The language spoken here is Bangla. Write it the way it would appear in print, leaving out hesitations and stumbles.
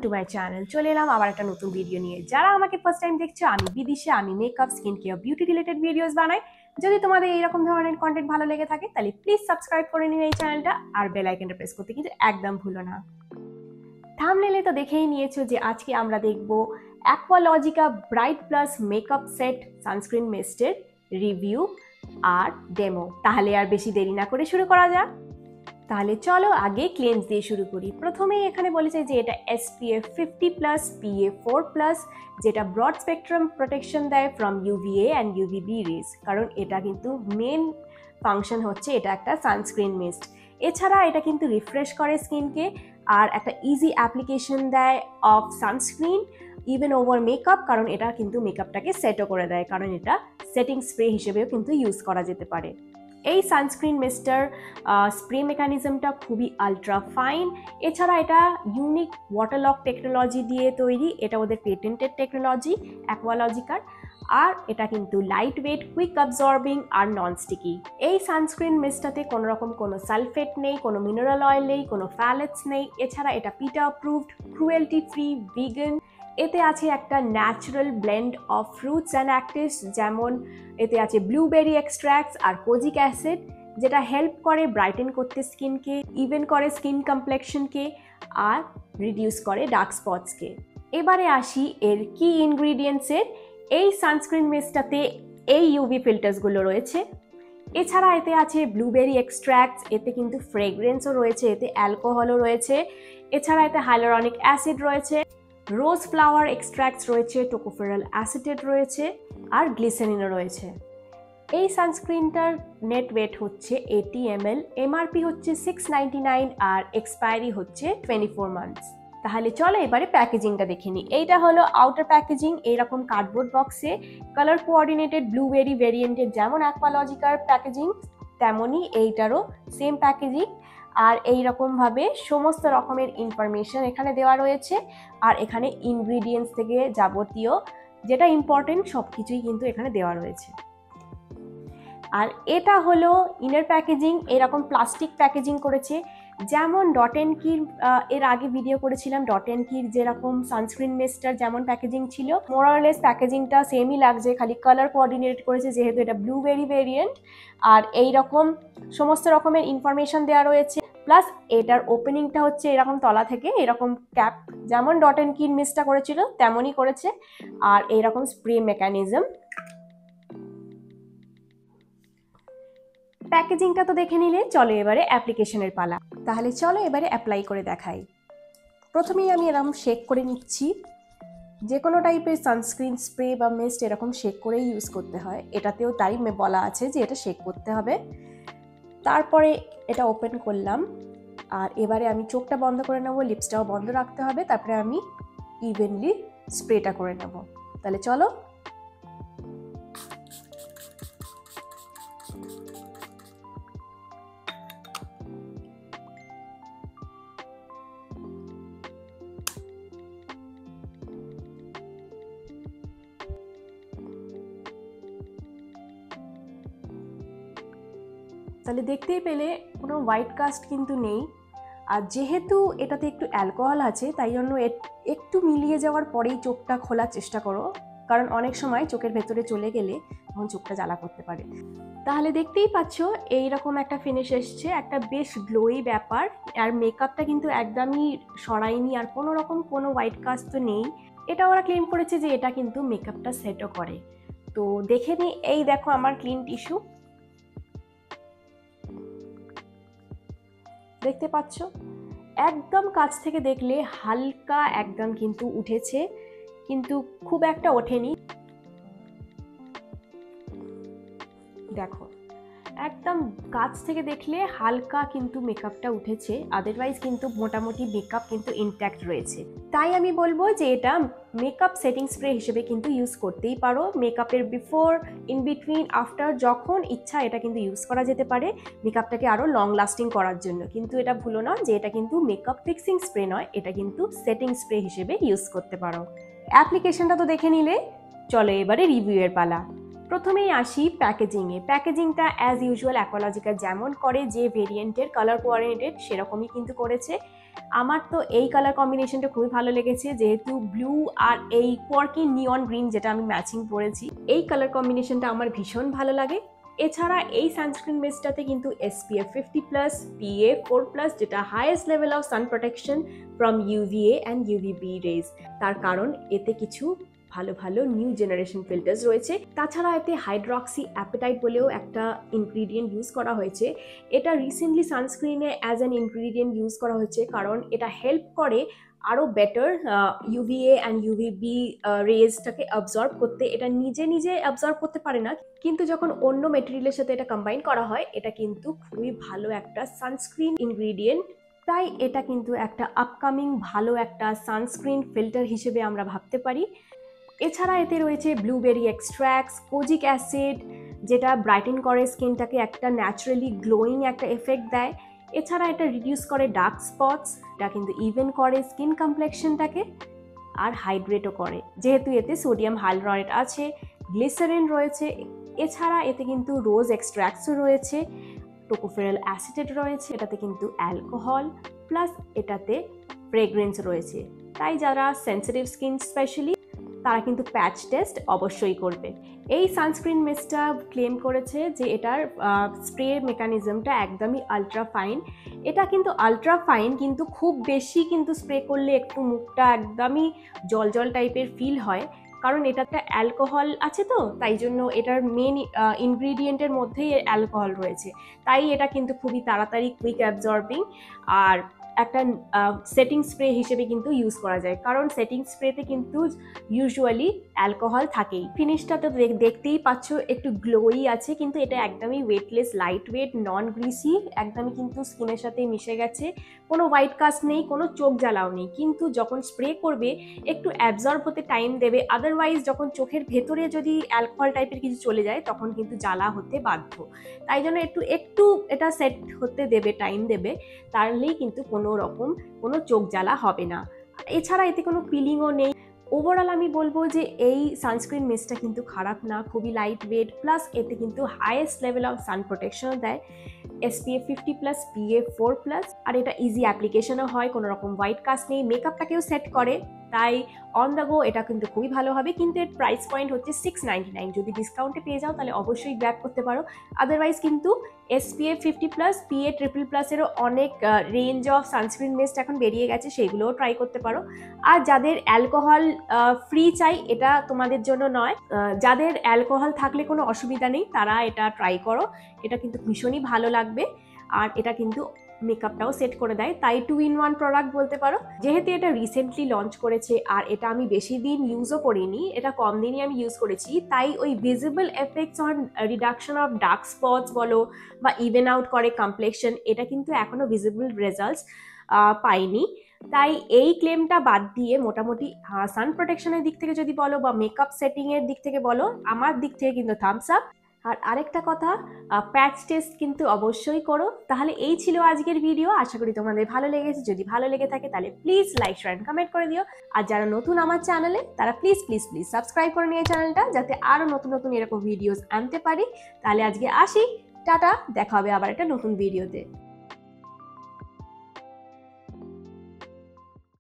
To my channel. চলে এলাম আবার একটা নতুন ভিডিও নিয়ে। যারা আমাকে ফার্স্ট টাইম দেখছো, আমি বিদিশা, আমি makeup, skin care, beauty related videos বানাই। যদি তোমাদের এইরকম ধরনের কন্টেন্ট ভালো লেগে থাকে তাহলে প্লিজ সাবস্ক্রাইব করে নিও এই চ্যানেলটা, আর বেল আইকনটা প্রেস করতে কিন্তু একদম ভুলো না। থাম্বনেলে তো দেখেই নিয়েছো যে আজকে আমরা দেখব Aqualogica bright plus makeup set sunscreen মিস্টের রিভিউ আর ডেমো। তাহলে আর বেশি দেরি না করে শুরু করা যাক। তাহলে চলো আগে ক্লেন্স দিয়ে শুরু করি। প্রথমেই এখানে বলেছে যে এটা SPF 50+, PA 4+, যেটা ব্রড স্পেকট্রাম প্রোটেকশন দেয় from UVA and UVB rays. কারণ এটা কিন্তু মেন ফাংশন হচ্ছে এটা একটা সানস্ক্রিন মিস্ট। এছাড়া এটা কিন্তু রিফ্রেশ করে স্কিনকে আর একটা ইজি অ্যাপ্লিকেশন দেয় of sunscreen even over makeup, কারণ এটা কিন্তু মেকআপটাকে সেটও করে দেয়, কারণ এটা সেটিং স্প্রে হিসেবেও কিন্তু ইউজ করা যেতে পারে। এই সানস্ক্রিন মিস্টার স্প্রে মেকানিজমটা খুবই আলট্রা ফাইন। এছাড়া এটা ইউনিক ওয়াটার লক টেকনোলজি দিয়ে তৈরি, এটা ওদের পেটেন্টেড টেকনোলজি অ্যাকোয়ালজিকার। আর এটা কিন্তু লাইট ওয়েট, কুইক অ্যাবজর্বিং আর নন স্টিকি। এই সানস্ক্রিন মিস্টটাতে কোনো রকম কোনো সালফেট নেই, কোনো মিনারেল অয়েল নেই, কোনো ফ্যালেটস নেই। এছাড়া এটা পিটা অ্যাপ্রুভড, ক্রুয়েলটি ফ্রি, ভিগান। এতে আছে একটা natural blend of fruits and actives, যেমন এতে আছে ব্লুবেরি এক্সট্র্যাক্টস আর কোজিক অ্যাসিড, যেটা হেল্প করে ব্রাইটেন করতে স্কিনকে, ইভেন করে স্কিন কমপ্লেকশনকে আর রিডিউস করে ডার্ক স্পটসকে। এবারে আসি এর কি ইনগ্রিডিয়েন্টসের। এই সানস্ক্রিন মিস্টটাতে এই ইউভি ফিল্টার্সগুলো রয়েছে। এছাড়া এতে আছে ব্লুবেরি এক্সট্র্যাক্টস, এতে কিন্তু ফ্রেগরেন্সও রয়েছে, এতে অ্যালকোহলও রয়েছে। এছাড়া এতে হাইলোরনিক অ্যাসিড রয়েছে, রোজ ফ্লাওয়ার এক্সট্র্যাক্টস রয়েছে, টোকোফেরল অ্যাসিটেট রয়েছে আর গ্লিসারিনও রয়েছে। এই সানস্ক্রিনটার নেট ওয়েট হচ্ছে 80 ml, MRP হচ্ছে 699 আর এক্সপায়ারি হচ্ছে 24 মান্থস। তাহলে চলো এবারে প্যাকেজিংটা দেখে নিই। এইটা হলো আউটার প্যাকেজিং, এইরকম কার্ডবোর্ড বক্সে কালার কোঅর্ডিনেটেড ব্লুবেরি ভেরিয়েন্টের যেমন অ্যাকোয়ালজিকার প্যাকেজিং তেমনই এইটারও সেম প্যাকেজিং। আর এইরকমভাবে সমস্ত রকমের ইনফরমেশন এখানে দেওয়া রয়েছে, আর এখানে ইনগ্রিডিয়েন্টস থেকে যাবতীয় যেটা ইম্পর্টেন্ট সব কিছুই কিন্তু এখানে দেওয়া রয়েছে। আর এটা হলো ইনার প্যাকেজিং, এরকম প্লাস্টিক প্যাকেজিং করেছে, যেমন ডট অ্যান্ড কির এর আগে ভিডিও করেছিলাম। ডট অ্যান্ড কির যেরকম সানস্ক্রিন মিস্টার যেমন প্যাকেজিং ছিল, মোরালেস প্যাকেজিংটা সেমই লাগছে, খালি কালার কোঅর্ডিনেট করেছে যেহেতু এটা ব্লুবেরি ভেরিয়েন্ট। আর এই রকম সমস্ত রকমের ইনফরমেশন দেওয়া রয়েছে, প্লাস এটার ওপেনিংটা হচ্ছে এরকম তলা থেকে এরকম ক্যাপ, যেমন ডট অ্যান্ড কির মিস্টটা করেছিল তেমনই করেছে। আর এইরকম স্প্রে মেকানিজম। প্যাকেজিংটা তো দেখে নিলে, চলো এবারে অ্যাপ্লিকেশনের পালা। তাহলে চলো এবারে অ্যাপ্লাই করে দেখাই। প্রথমেই আমি এরকম শেক করে নিচ্ছি। যে কোনো টাইপের সানস্ক্রিন স্প্রে বা মিস্ট এরকম শেক করেই ইউজ করতে হয়, এটাতেও তাই বলা আছে যে এটা শেক করতে হবে। তারপরে এটা ওপেন করলাম, আর এবারে আমি চোখটা বন্ধ করে নেবো, লিপসটাও বন্ধ রাখতে হবে। তারপরে আমি ইভেনলি স্প্রেটা করে নেব। তাহলে চলো। তাহলে দেখতেই পেলে কোনো হোয়াইট কাস্ট কিন্তু নেই। আর যেহেতু এটাতে একটু অ্যালকোহল আছে, তাই জন্য একটু মিলিয়ে যাওয়ার পরেই চোখটা খোলার চেষ্টা করো, কারণ অনেক সময় চোখের ভেতরে চলে গেলে তখন চোখটা জ্বালা করতে পারে। তাহলে দেখতেই পাচ্ছ এইরকম একটা ফিনিশ এসছে, একটা বেশ গ্লোই ব্যাপার। আর মেকআপটা কিন্তু একদমই সরায়নি, আর কোনো রকম কোনো হোয়াইট কাস্ট তো নেই। এটা ওরা ক্লেম করেছে যে এটা কিন্তু মেকআপটা সেটও করে। তো দেখে নিই, এই দেখো আমার ক্লিন টিস্যু, দেখতে পাচ্ছ একদম কাছ থেকে দেখলে হালকা একদম কিন্তু উঠেছে, কিন্তু খুব একটা ওঠেনি। দেখো একদম কাছ থেকে দেখলে হালকা কিন্তু মেকআপটা উঠেছে, আদারওয়াইজ কিন্তু মোটামুটি মেকআপ কিন্তু ইনট্যাক্ট রয়েছে। তাই আমি বলবো যে এটা মেকআপ সেটিং স্প্রে হিসেবে কিন্তু ইউজ করতেই পারো। মেকআপের বিফোর, ইন বিটুইন, আফটার যখন ইচ্ছা এটা কিন্তু ইউজ করা যেতে পারে মেকআপটাকে আরও লং লাস্টিং করার জন্য। কিন্তু এটা ভুলো না যে এটা কিন্তু মেকআপ ফিক্সিং স্প্রে নয়, এটা কিন্তু সেটিং স্প্রে হিসেবে ইউজ করতে পারো। অ্যাপ্লিকেশনটা তো দেখে নিলে, চলো এবারে রিভিউয়ের পালা। প্রথমেই আসি প্যাকেজিংয়ে। প্যাকেজিংটা অ্যাজ ইউজুয়াল অ্যাকোয়ালজিকা যেমন করে, যে ভেরিয়েন্টের কালার কোঅর্ডিনেটেড সেরকমই কিন্তু করেছে। আমার তো এই কালার কম্বিনেশনটা খুবই ভালো লেগেছে, যেহেতু ব্লু আর এই পর্কি নিয়ন গ্রিন যেটা আমি ম্যাচিং পরেছি, এই কালার কম্বিনেশনটা আমার ভীষণ ভালো লাগে। এছাড়া এই সানস্ক্রিন মিস্টটাতে কিন্তু SPF 50+, PA 4+, যেটা highest level of sun protection from UVA and UVB rays. তার কারণ এতে কিছু ভালো ভালো নিউ জেনারেশন ফিল্টার্স রয়েছে। তাছাড়া এতে হাইড্রক্সি অ্যাপেটাইট বলেও একটা ইনগ্রিডিয়েন্ট ইউজ করা হয়েছে। এটা রিসেন্টলি সানস্ক্রিনে অ্যাজ অ্যান ইনগ্রিডিয়েন্ট ইউজ করা হয়েছে, কারণ এটা হেল্প করে আরও বেটার UVA অ্যান্ড UVB রেজটাকে অবজর্ব করতে। এটা নিজে নিজে অবজর্ব করতে পারে না, কিন্তু যখন অন্য মেটেরিয়ালের সাথে এটা কম্বাইন করা হয়, এটা কিন্তু খুবই ভালো একটা সানস্ক্রিন ইনগ্রিডিয়েন্ট। তাই এটা কিন্তু একটা আপকামিং ভালো একটা সানস্ক্রিন ফিল্টার হিসেবে আমরা ভাবতে পারি। এছাড়া এতে রয়েছে ব্লুবেরি এক্সট্র্যাক্টস, কোজিক অ্যাসিড, যেটা ব্রাইটেন করে স্কিনটাকে, একটা ন্যাচারালি গ্লোয়িং একটা এফেক্ট দেয়। এছাড়া এটা রিডিউস করে ডার্ক স্পটস, এটা কিন্তু ইভেন করে স্কিন কমপ্লেকশনটাকে, আর হাইড্রেটও করে, যেহেতু এতে সোডিয়াম হাইলুরোনেট আছে, গ্লিসারিন রয়েছে। এছাড়া এতে কিন্তু রোজ এক্সট্র্যাক্টসও রয়েছে, টোকোফেরল অ্যাসিটেট রয়েছে, এটাতে কিন্তু অ্যালকোহল প্লাস এটাতে ফ্রেগ্রেন্স রয়েছে। তাই যারা সেন্সিটিভ স্কিন স্পেশালি, তারা কিন্তু প্যাচ টেস্ট অবশ্যই করবে। এই সানস্ক্রিন মিস্টটা ক্লেম করেছে যে এটার স্প্রে মেকানিজমটা একদমই আলট্রা ফাইন। এটা কিন্তু আলট্রা ফাইন, কিন্তু খুব বেশি কিন্তু স্প্রে করলে একটু মুখটা একদমই জল জল টাইপের ফিল হয়, কারণ এটাতে অ্যালকোহল আছে, তো তাই জন্য এটার মেন ইনগ্রিডিয়েন্টের মধ্যেই অ্যালকোহল রয়েছে। তাই এটা কিন্তু খুবই তাড়াতাড়ি কুইক অ্যাবজর্বিং আর একটা সেটিং স্প্রে হিসেবে কিন্তু ইউজ করা যায়, কারণ সেটিং স্প্রেতে কিন্তু ইউজুয়ালি অ্যালকোহল থাকেই। ফিনিশটা তো দেখতেই পাচ্ছ একটু গ্লোই আছে, কিন্তু এটা একদমই ওয়েটলেস, লাইট ওয়েট, নন গ্রিসি, একদমই কিন্তু স্কিনের সাথে মিশে গেছে। কোনো হোয়াইট কাস্ট নেই, কোনো চোখ জ্বালাও নেই, কিন্তু যখন স্প্রে করবে একটু অ্যাবজর্ব হতে টাইম দেবে। আদারওয়াইজ যখন চোখের ভেতরে যদি অ্যালকোহল টাইপের কিছু চলে যায়, তখন কিন্তু জ্বালা হতে বাধ্য। তাই জন্য একটু এটা সেট হতে দেবে, টাইম দেবে, তাহলেই কিন্তু কোনো রকম কোনো চোখ জ্বালা হবে না। এছাড়া এতে কোনো পিলিংও নেই। ওভারঅল আমি বলবো যে এই সানস্ক্রিন মিস্টটা কিন্তু খারাপ না, খুবই লাইট ওয়েট, প্লাস এতে কিন্তু হাইয়েস্ট লেভেল অফ সান প্রোটেকশনও দেয়, SPF 50+, PA 4+, আর এটা ইজি অ্যাপ্লিকেশনও হয়, কোনো রকম হোয়াইট কাস্ট নেই, মেকআপটাকেও সেট করে। তাই অন দ্য গো এটা কিন্তু খুবই ভালো হবে। কিন্তু এর প্রাইস পয়েন্ট হচ্ছে 699। যদি ডিসকাউন্টে পেয়ে যাও তাহলে অবশ্যই গ্র্যাব করতে পারো। আদারওয়াইজ কিন্তু SPF 50+, PA ট্রিপল+এরও অনেক রেঞ্জ অফ সানস্ক্রিন মিস্ট এখন বেরিয়ে গেছে, সেইগুলোও ট্রাই করতে পারো। আর যাদের অ্যালকোহল ফ্রি চাই, এটা তোমাদের জন্য নয়। যাদের অ্যালকোহল থাকলে কোনো অসুবিধা নেই, তারা এটা ট্রাই করো। এটা কিন্তু ভীষণই ভালো লাগবে, আর এটা কিন্তু মেকআপটাও সেট করে দেয়। তাই 2-in-1 প্রোডাক্ট বলতে পারো। যেহেতু এটা রিসেন্টলি লঞ্চ করেছে আর এটা আমি বেশি দিন ইউজও করিনি, এটা কম দিনই আমি ইউজ করেছি, তাই ওই visible effects on reduction of dark spots বলো বা ইভেন আউট করে কমপ্লেকশন, এটা কিন্তু এখনো ভিজিবল রেজাল্টস পাইনি। তাই এই ক্লেমটা বাদ দিয়ে মোটামুটি সান প্রোটেকশনের দিক থেকে যদি বলো বা মেকআপ সেটিংয়ের দিক থেকে বলো, আমার দিক থেকে কিন্তু থামস আপ। আর আরেকটা কথা, প্যাচ টেস্ট কিন্তু অবশ্যই করো। তাহলে এই ছিল আজকের ভিডিও, আশা করি তোমাদের ভালো লেগেছে। যদি ভালো লেগে থাকে তাহলে please like, share and comment করে দিও। আর যারা নতুন আমার চ্যানেলে, তারা প্লিজ প্লিজ প্লিজ সাবস্ক্রাইব করে নিয়ে চ্যানেলটা, যাতে আরও নতুন নতুন এরকম ভিডিওস আনতে পারি। তাহলে আজকে আসি, টাটা, দেখা হবে আবার একটা নতুন ভিডিওতে।